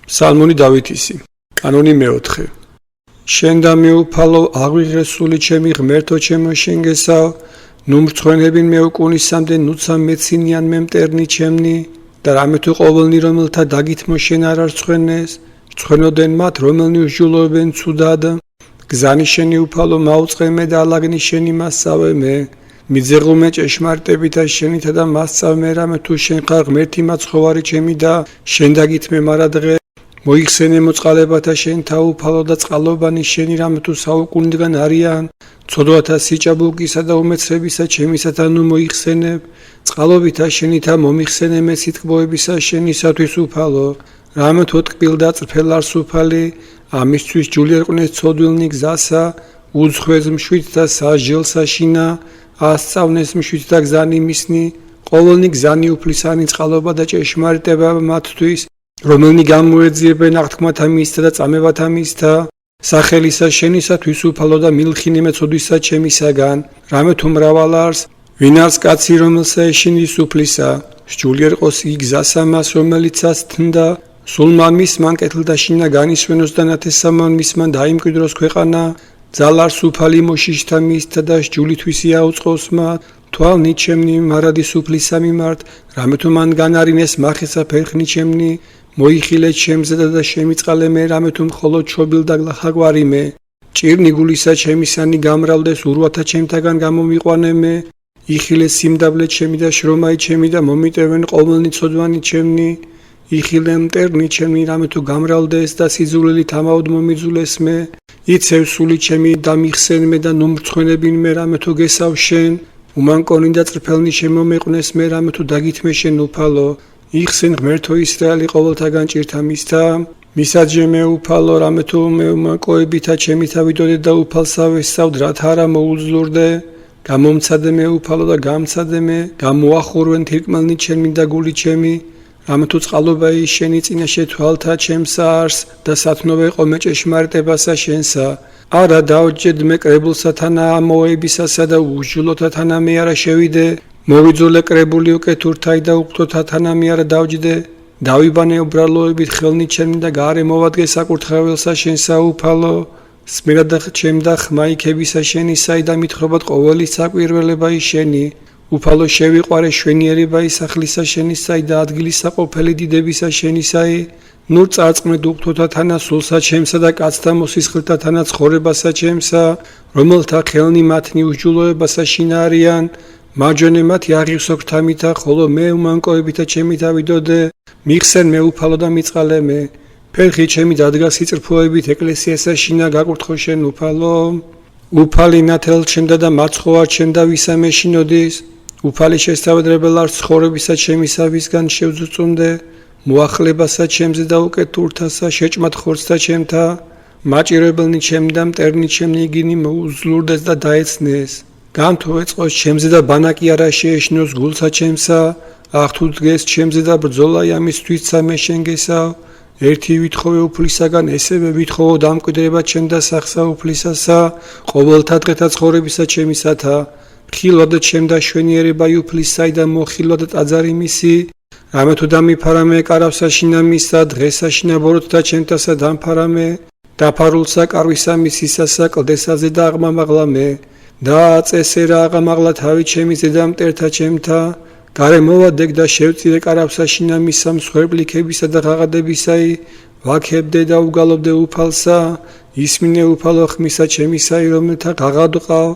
Psalmoni Davidisi. Kanoni მეოთხე. შენ და მეუფალო აღვიღრესული ჩემი ღმერთო ჩემო შენ გესავ, ნუ მრცხვენებინ მეუკუნისამდე ნუცა მეცინიან მე მტერნი ჩემნი და რამე თუ ყოველნი რომელთა დაგითმო შენ არ არცხვენეს, რცხვენოდენ მათ რომელნი უშჯულობენ ცუდად, გზანი შენი უფალო მაუწყე მე და ალაგნი შენი მასწავლე მე, მიძეღლუმე ჭეშმარიტებით და შენითა და მასწავლე მე რამე თუ შენ ხარ ღმერთი მაცხოვარი ჩემი და შენ დაგითმე მარადღე მოიხსენე მოწყალებათა შენთა უფალო და წყალობანი შენი რამე თუ საუკუნიდან არიან, ცოდვათა სიჭაბუკისა და უმეცრებისა ჩემისათა ნუ მოიხსენებ, წყალობითა შენითა მომიხსენე მე სიტყვოებისა შენისათვის უფალო, რამე თუ ტკბილ და წრფელ არს უფალი, ამისთვის ჯული ერყვნეს ცოდვილნი გზასა, უძღვეს მშვიდ და საჟელსა შინა, ასწავნეს მშვიდ და გზანი მისნი, ყოველნი გზანი უფლისანი წყალობა და ჭეშმარიტება მათთვის, რომელნი გამოეძიებენ აღთქმათა მისთა და წამებათა მისთა, სახელისა შენისათვის უფალო და მილხინი მეწოდვისა ჩემისაგან, რამე თუ მრავალ არს, ვინ არს კაცი რომელსა ეშინის უფლისა, სჯული ერყოს იგი გზასა მას რომელიცას თნდა, სულ მამის მან კეთილთა შინა განისვენოს და ნათესამან მის მან დაიმკვიდროს ქვეყანა, ძალარს უფალი მოშიშთა მისთა და სჯულითვისი აუწყოს მათ, თვალნი ჩემნი მარადის უფლისა მიმართ, რამე თუ მან განარინეს მახესა ფერხნი ჩემნი, მოიხილე ჩემზე და შემიწყალე მე რამე თუ მხოლოდ ჩობილ და გლახაგვარი მე, ჭირნი გულისა ჩემისანი გამრავლდეს ურვათა ჩემთაგან გამომიყვანე მე, იხილე სიმდაბლე ჩემი და შრომაი ჩემი და მომიტევენ ყოველნი ცოდვანი ჩემნი, იხილე მტერნი ჩემი რამე თუ გამრავლდეს და სიძულელით ამაოდ მომიძულეს მე, იცევ სული ჩემი და მიხსენ მე და ნუ მრცხვენებინ მე რამე თუ გესავ შენ, უმანკონი და წრფელნი შემომეყვნეს მე რამე თუ დაგითმე შენ უფალო, იხსენ ღმერთო ისრაელი ყოველთაგან ჭირთა მისთა, მისაჯე მე უფალო რამე თუ მე უმანკოებითა ჩემითა ვიდოდე და უფალსა ვესწავდ რათა არა მოუძლურდე, გამომცადე მე უფალო და გამცადე მე, გამოახურვენ თირკმელნი ჩემი და გული ჩემი, რამე თუ წყალობა ის შენი წინაშე თვალთა ჩემსა არს და სათნოვე ყო მე ჭეშმარიტებასა შენსა, არა დაუჯდ მე კრებულსა თანა ამოებისასა და უშჯულოთა თანა მე არა შევიდე, მოვიძულე კრებული უკეთურთაი და უყთოთა თანა მე არა დავჯდე, დავიბანე უბრალოებით ხელნი ჩემი და გარე მოვადგე საკურთხეველსა შენსა უფალო, სმირა და ჩემ და ხმაიქებისა შენისაი და მითხრობად ყოველი საკვირველება ის შენი, უფალო შევიყვარე შვენიერება ის სახლისა შენისაი და ადგილი საყოფელი დიდებისა შენისაი, ნუ წარწმედ უყთოთა თანა სულსა ჩემსა და კაცთა მოსისხლთა თანა ცხოვრებასა ჩემსა, რომელთა ხელნი მათნი უშჯულოებასა შინა არიან, მარჯვენე მათი აღივსოქრთა მითა, ხოლო მე უმანკოებითა ჩემითა ვიდოდე, მიხსენ მე უფალო და მიწყალე მე, ფერხი ჩემი დადგა სიწრფოებით ეკლესიასა შინა გაკურთხო შენ უფალო, უფალი ნათელ ჩემდა და მაცხოვარ ჩემდა ვისა მეშინოდის, უფალი შესთავადრებელ არს ცხოვრებისა ჩემისა ვისგან შევძუწუნდე, მოახლებასა ჩემზე და უკეთურთასა შეჭმად ხორცთა ჩემთა, მაჭირებელნი ჩემი და მტერნი ჩემნი იგინი მოუძლურდეს და დაეცნეს, გამთო ეწყოს ჩემზე და ბანაკი არა შეეშნოს გულსა ჩემსა, აღ თუ დგეს ჩემზე და ბრძოლა ამისთვიცა მე შენ გესავ, ერთი ვითხოვე უფლისაგან ესევე ვითხოვო დამკვიდრება ჩემ და სახსა უფლისასა, ყოველთა დღეთა ცხოვრებისა ჩემისათა, ხილვად ჩემ და შვენიერება უფლისაი და მოხილვად ტაძარი მისი, რამე თუ დამიფარა მე კარავსა შინა მისა, დღესა შინა ბოროტთა ჩემთასა დამფარა მე, დაფარულსა კარვისა მისისასა კლდესაზე და აღმამაღლა მე, და აწესე რა აღმაღლა თავი ჩემი ზედამტერთა ჩემთა, გარე მოვადეგ და შევწირე კარავსა შინა მისა მსხვერპლიქებისა და ღაღადებისაი, ვაქებდე და უგალობდე უფალსა, ისმინე უფალო ხმისა ჩემისაი, რომელთა ღაღადყავ,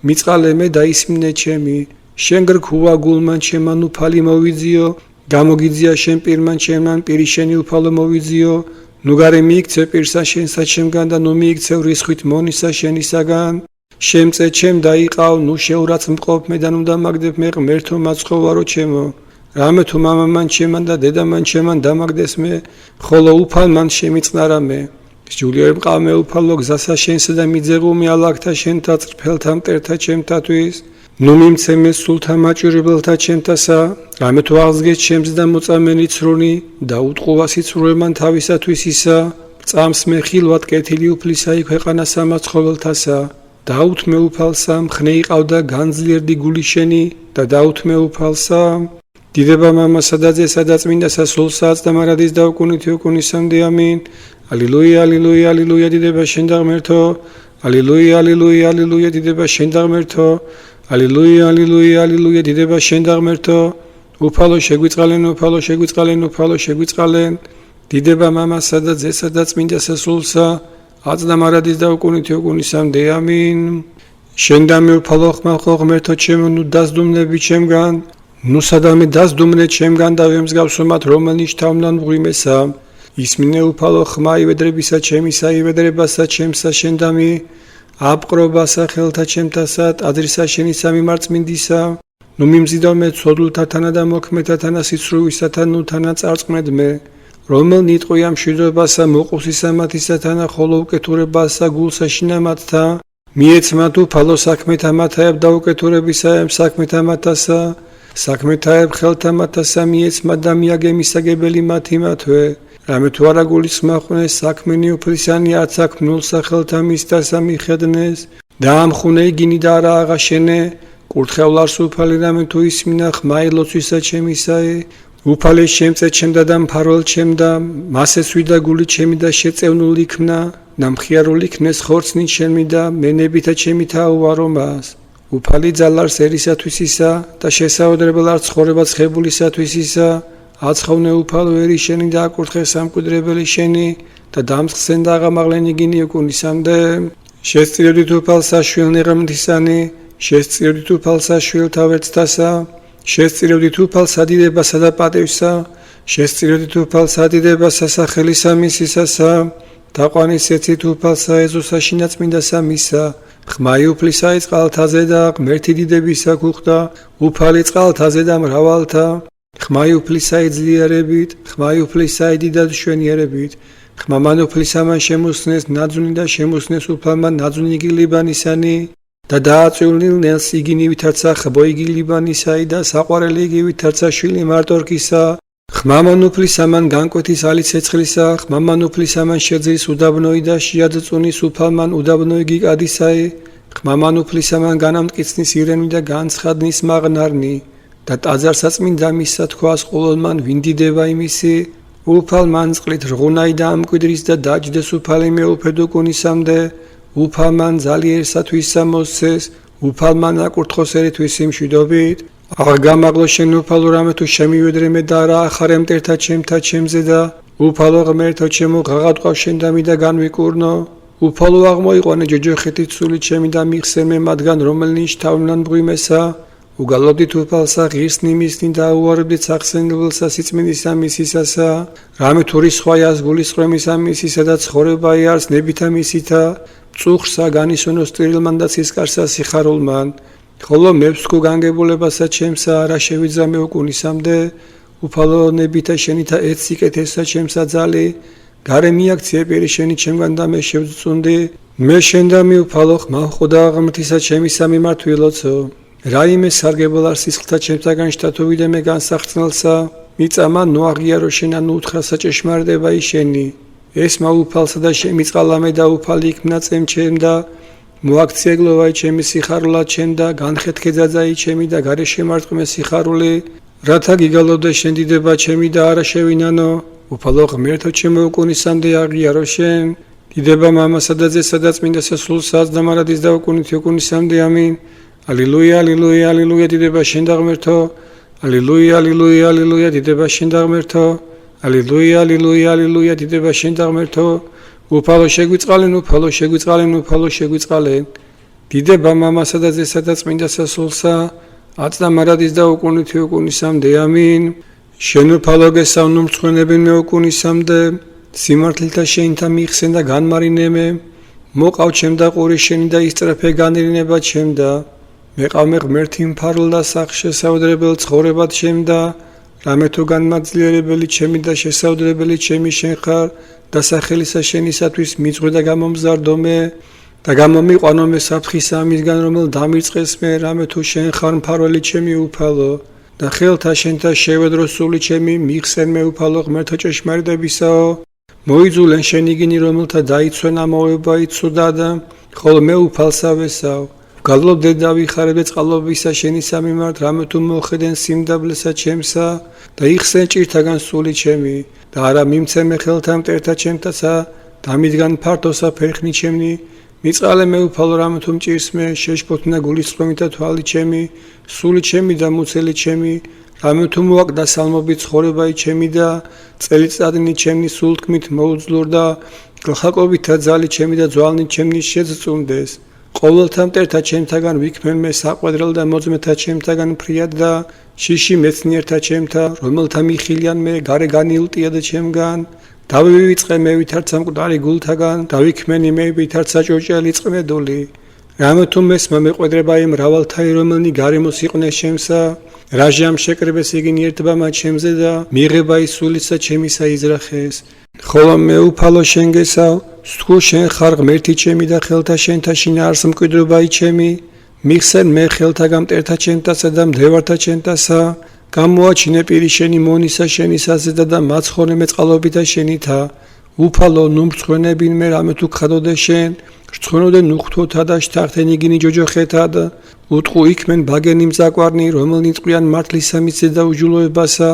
მიწყალე მე და ისმინე ჩემი, შენ გრქუა გულმან ჩემან უფალი მოვიძიო, გამოგიძია შენ პირმან ჩემან პირი შენი უფალო მოვიძიო, ნუ გარე მიიქცე პირსა შენსა ჩემგან და ნუ მიიქცევ რისხვით მონისა შენისაგან, შემწე ჩემ დაიყავ, ნუ შეურაც მყოფ მე და ნუ დამაგდებ მე ღმერთო მაცხოვარო ჩემო, რამე თუ მამამან ჩემან და დედამან ჩემან დამაგდეს მე, ხოლო უფალმან შემიწყნარა მე, სჯული ერყავ მე უფალო გზასა შენსა და მიძეღუმი ალაგთა შენთა წრფელთა მტერთა ჩემთათვის, ნუ მიმცე მე სულთა მაჭირებელთა ჩემთასა, რამე თუ აღსგეს ჩემზე და მოწამენი ცრუნი და უტყუა სიცრუემან თავისათვის ისა, წამს მე ხილვად კეთილი უფლისაი ქვეყანა სამაცხოველთასა, დაუთმე უფალსა მხნე იყავდა განძლიერდი გული შენი და დაუთმე უფალსა, დიდება მამასა და ძესა და წმინდასა სულსაც და მარადის და უკუნითი უკუნისამდე ამინ. ალილუია, ალილუია, ალილუია, დიდება შენ და ღმერთო. ალილუია, ალილუია, ალილუია, დიდება შენ და ღმერთო. ალილუია, ალილუია, ალილუია, დიდება შენ და ღმერთო. უფალო შეგვიწყალენ, უფალო შეგვიწყალენ, უფალო შეგვიწყალენ. დიდება მამასა და ძესა და წმინდასა სულსა, აც და მარადის და უკუნითი უკუნისამდე ამინ. შენ და მე უფალო ხმახო ღმერთო ჩემო, ნუ დასდუმნები ჩემგან, ნუ სადამე დასდუმნე ჩემგან და ვემსგავსო მათ, რომელნიც თავმდან მღვიმესა. ისმინე უფალო ხმა ივედრებისა ჩემისა, ივედრებასა ჩემსა შენ და მე, აპყრობასა ხელთა ჩემთასა, ტაძრისა შენისა მიმარწმინდისა. ნუ მიმზიდავ მე ცოდულთა თანა და მოქმედთა თანა სიცრუვისათა, ნუ თანა წარწმნედ მე. რომელნი იტყვია მშვიდობასა, მოყუსისა მათისა თანა, ხოლო უკეთურებასა გულსა შინა მათთა. მიეცმათ უფალო საქმეთა მათაებ და უკეთურებისაებ საქმეთა მათასა. საქმეთაებ ხელთა მათასა მიეცმათ და მიაგემისაგებელი მათი მათვე. რამე თუ არა გულისხმახუნეს საქმენი უფლისანი, არც აქ ნულსა ხელთა მისდასა მიხედნეს. დაამხუნე იგინი და არა აღაშენე. კურთხევლარს უფალი რამე თუ ისმინა ხმაი ლოცვისა ჩემისაე. უფალე შემწე ჩემდა და მფარველ ჩემდა, მასე სვიდა გული ჩემი და შეწევნული იქნა. ნამხიარული იქნეს ხორცნი ჩემი და მენებითა ჩემითა უვარო მას. უფალი ძალარს ერისათვისისა და შესაუდგებლად ცხოვრება ცხებულისათვისისა. აცხოვნე უფალო ერი შენი და აკურთხე სამკვიდრებელი შენი და დამსხსენ და აღამაღლენ იგინი უკუნისამდე. შესწირდით უფალსა შვილნი ღმრთისანი, შესწირდით უფალსა შვილთა ვერცხთასა, შესწირდით უფალსა დიდებასა და პატევსა, შესწირდით უფალსა დიდებასა სახელისა მისისასა. დაყვანისეცით უფალსა ეზოსა შინაწმინდასა მისა. ხმაი უფლისაი წყალთაზე და ღმერთი დიდებისა გუხდა, უფალი წყალთაზე და მრავალთა. ხმაი უფლისაი ძლიერებით, ხმაი უფლისაი დიდად შვენიერებით. ხმამან უფლისამან შემოსნეს ნაძვნი და შემოსნეს უფალმან ნაძვნი გილიბანისანი. და დააწვივლნილ ნელს იგინი ვითარცა ხბო იგი ლიბანისაი და საყვარელი იგი ვითარცა შვილი მარტორკისა. ხმამან უფლისამან განკვეთის ალი ცეცხლისა, ხმამან უფლისამან შეძრის უდაბნოი და შეაძწუნის უფალმან უდაბნოი გიკადისაი. ხმამან უფლისამან განამტკიცნის ირემი და განცხადნის მაღნარნი. და ტაძარსაწმინდა მისსა თქვას ყოველმან ვინ დიდება იმისი. უფალმან წყლით რღუნაი და ამკვიდრის და დაჯდეს უფალი მეუფედო კუნისამდე. უფალმან ძალიერსათვის მოსცეს, უფალმან აკურთხოს ერთვის იმშვიდობით. აღგამაღლო შენ უფალო რამე თუ შემივედრე მე და არა ახარე მტერთა ჩემთა ჩემზე და უფალო ღმერთო ჩემო ღაღადყავ შენ და მიდა განვიკურნო. უფალო აღმოიყვანე ჯოჯოხეთით სული ჩემი და მიხსენ მე მათგან რომელნიც თავმდან მღვიმესა. უგალობდით უფალსა ღირსნი მისნი და უარებდით სახსენებელსა სიწმინდისა მისისასა. რამე თუ რისხვაიას გულისხმისა მისისა და ცხოვრება იარს ნებითა მისითა. წუხსა განისვენოს ტირილმან და ცისკარსა სიხარულმან. ხოლო მევსკუ განგებულებასა ჩემსა არა შევიძრა მე უკუნისამდე. უფალო ნებითა შენითა ეციკეთესა ჩემსა ძალი. გარე მიაქციე პირი შენი ჩემგან და მე შევწუნდი. მე შენ და მე უფალო ხმახო და ღმრთისა ჩემისა მიმართვილოცო. რაიმე სარგებელარ სისხლთა ჩემთაგან შტათოვიდე მე განსახცნელსა. მიწამა ნუ აღიარო შენა ნუ უთხრასა ჭეშმარიტება შენი. ესმა უფალსა და შემიწყალამე და უფალი იქნა წემ ჩემ და მოაქციე გლოვაი ჩემი სიხარულა ჩემ და განხეთქე ძაძაი ჩემი და გარე შემარტყმე სიხარული. რათა გიგალოდე შენ დიდება ჩემი და არა შევინანო. უფალო ღმერთო ჩემო უკუნისამდე აღიარო შენ. დიდება მამასა და ძესა და წმინდასა სულსაც და მარადის და უკუნითი უკუნისამდე ამინ. ალილუია, ალილუია, ალილუია, დიდება შენ და ღმერთო. ალილუია, ალილუია, ალილუია, დიდება შენ და ღმერთო. ალილუია, ალილუია, ალილუია, დიდება შენ და ღმერთო. უფალო შეგვიწყალენ, უფალო შეგვიწყალენ, უფალო შეგვიწყალენ. დიდება მამასა და ძესა და წმინდასა სულსა, აც და მარადის და უკუნითი უკუნისამდე ამინ. შენ უფალო გესავნო მრცხვენებენ მე უკუნისამდე. სიმართლეთა შენთა მიხსენ და განმარინე მე. მოყავ ჩემ და ყური შენი და ისწრაფე განირინება ჩემ და მეყავმე ღმერთი მფარველ და სახშესაუდგებელ ცხოვრებად ჩემ და რამე თუ განმაგძლიერებელი ჩემი და შესაუდგებელი ჩემი შენ ხარ და სახელისა შენისათვის მიძღვე და გამომზარდო მე და გამომიყვანო მე საფრთხის ამისგან რომელ დამირწყეს მე რამე თუ შენ ხარ მფარველი ჩემი უფალო და ხელთა შენთა შევედრო სული ჩემი მიხსენ მე უფალო ღმერთო ჭეშმარიტებისაო. მოიძულენ შენ იგინი რომელთა დაიცვენა მოება იცოდა და ხოლო მე უფალსავესავ. გალობდე და ვიხარებდე წყალობისა შენისა მიმართ, რამე თუ მოხედენ სიმდაბლესა ჩემსა და იხსენ ჭირთაგან სული ჩემი და არა მიმცემე ხელთა მტერთა ჩემთასა და მისგან ფართოსა ფერხნი ჩემნი მიწყალე მეუფალო რამე თუ მჭირს მე შეშფოთნა გულისწყრომითა თვალი ჩემი სული ჩემი და მუცელი ჩემი რამე თუ მოაკდა სალმობით ცხოვრებაი ჩემი და წელიწადნი ჩემნი სულთქმით მოუძლურდა გლხაკობითა ძალი ჩემი და ძვალნი ჩემნი შეძწუნდეს ყოველთა მტერთა ჩემთაგან ვიქმენ მე საყვედრელ და მოძმეთა ჩემთაგან ფრიად და შიში მეცნიერთა ჩემთა რომელთა მიხილიან მე გარე განილტია და ჩემგან დავივიწყე მე ვითარცა მკვდარი გულთაგან დავიქმენი მე ვითარცა ჭოჭელი წყმედული რამე თუ მესმა მეყვედრება იმ მრავალთაი რომელნი გარემოს იყვნენ შემსა რაჟამ შეკრებეს იგინი ერთბამა ჩემზე და მიიღება ის სულისა ჩემისა იზრახეს ხოლო მე უფალო შენ გესავ სთქუ შენ ხარ ღმერთი ჩემი და ხელთა შენთა შინაარს მკვიდრობაი ჩემი მიხსენ მე ხელთაგან მტერთა ჩემთასა და მდევართა ჩემთასა გამოაჩინე პირი შენი მონისა შენისაზე და მაცხონე მე წყალობითა შენითა უფალო ნუ მრცხვენებინ მე რამე თუ ხადოდე შენ რცხვენოდე ნუხთოთა და შთახთენ იგინი ჯოჯოხეთა და უტყუ იქმენ ბაგენი მზაკვარნი რომელნი წყვლიან მართლისა მისცე და უჯულოებასა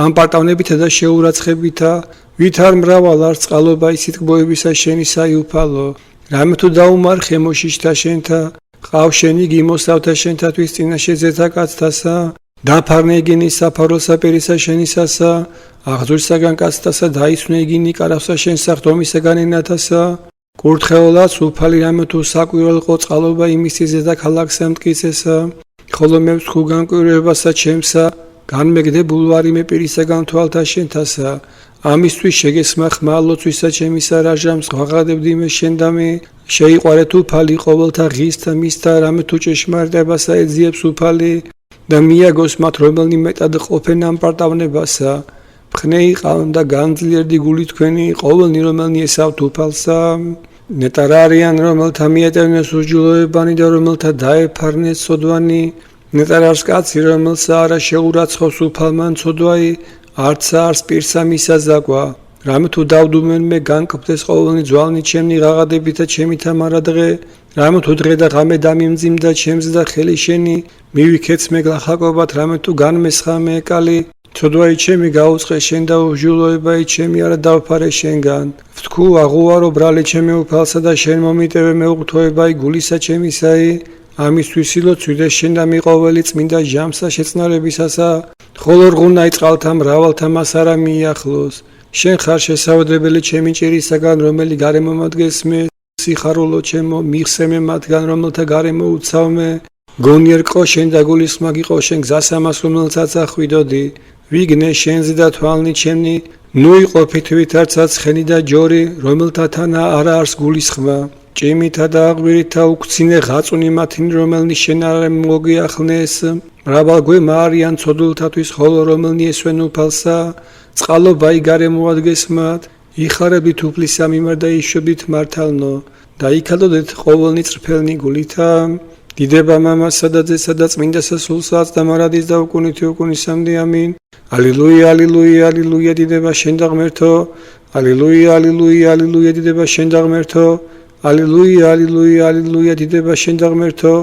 ამ პარტავნებითა და შეურაცხებითა ვით არ მრავალ არ წყალობა ისით გბოებისა შენისა უფალო რამე თუ დაუმარხე მოშიშთა შენთა ყავ შენი გიმოსავთა შენთათვის წინაშე ზეთა კაცთასა დაფარნე იგინი საფაროსა პირისა შენისასა აღძვრისაგან კაცთასა დაისვნე იგინი კარავსა შენ სახტომისაგან ენათასა კურთხეოლაც უფალი რამე თუ საკვირველყო წყალობა იმისი ზეთა ქალაქსა მტკიცესა ხოლო მე ვსხუ განკვირვებასა ჩემსა განმეგდე ბულვარი მე პირისაგან თვალთა შენთასა ამისთვის შეგესმა ხმალოცვისა ჩემისა რაჟამს ვაღადებდი მე შენ და მე შეიყვარეთ უფალი ყოველთა ღისთა მისთა რამე თუ ჭეშმარიტებასა ეძიებს უფალი და მიაგოს მათ რომელნი მეტად ყოფენ ამ პარტავნებასა მხნე იყავენ და განძლიერდი გული თქვენი ყოველნი რომელნი ესავთ უფალსა ნეტარ არიან რომელთა მიეტევნეს უჯულოებანი და რომელთა დაეფარნეს ცოდვანი ნეტარ არს კაცი რომელსა არა შეურაცხავს უფალმან ცოდვაი არც არს პირსა მისა ზაგვა რამე თუ დავდუმენ მე განკფდეს ყოველნი ძვალნი ჩემნი ღაღადებითა ჩემითა მარადღე რამე თუ დღე და ღამე დამიმძიმდა ჩემზე და ხელი შენი მივიქეც მე გლახაკობათ რამე თუ განმესხა მე ეკალი ცოდვაი ჩემი გაუწყე შენ და უჯულოებაი ჩემი არა დავფარე შენგან ვთქუ აღუარო ბრალი ჩემი უფალსა და შენ მომიტევე მე უღთოებაი გულისა ჩემისაი ამისთვის ილოცვიდე შენ და მიყოველი წმინდა ჟამსა შეწნარებისასა ხოლო რღუნაი წყალთა მრავალთა მას არა მიახლოს შენ ხარ შესაუძლებელი ჩემი ჭირისაგან რომელი გარემო მადგეს მე სიხარულო ჩემო მიხსე მე მათგან რომელთა გარემო უცავ მე გონიერ ყო შენ და გულისხმა გიყო შენ გზას ამას რომელსაც ახვიდოდი ვიგნე შენზე და თვალნი ჩემნი ნუ იყოფით ვითარცა ცხენი და ჯორი რომელთა თანა არა არს გულისხმა ჭიმითა და აღვირითა უქცინე ღაწუნი მათინი რომელნი შენ არ მოგიახლნეს მრავალგვე მარიან ცოდულთათვის ხოლო რომელნი ესვენ უფალსა წყალობაი გარემო ადგეს მათ იხარებდით უფლისა მიმართ და იშვებდით მართალნო და იქადოდეთ ყოველნი წრფელნი გულითა დიდება მამასა და ძესა და წმინდასა სულსაც და მარადის და უკუნითი უკუნისამდე ამინ ალილუია ალილუია ალილუია დიდება შენ და ღმერთო ალილუია ალილუია ალილუია დიდება შენ და ღმერთო ალილუია ალილუია ალილუია დიდება შენ და ღმერთო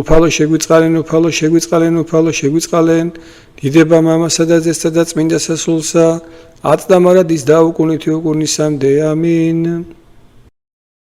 უფალო შეგვიწყალენ უფალო შეგვიწყალენ უფალო შეგვიწყალენ დიდება მამასა და ძესა და წმინდასა სულსა ათ და მარადის და უკუნითი უკუნისამდე ამინ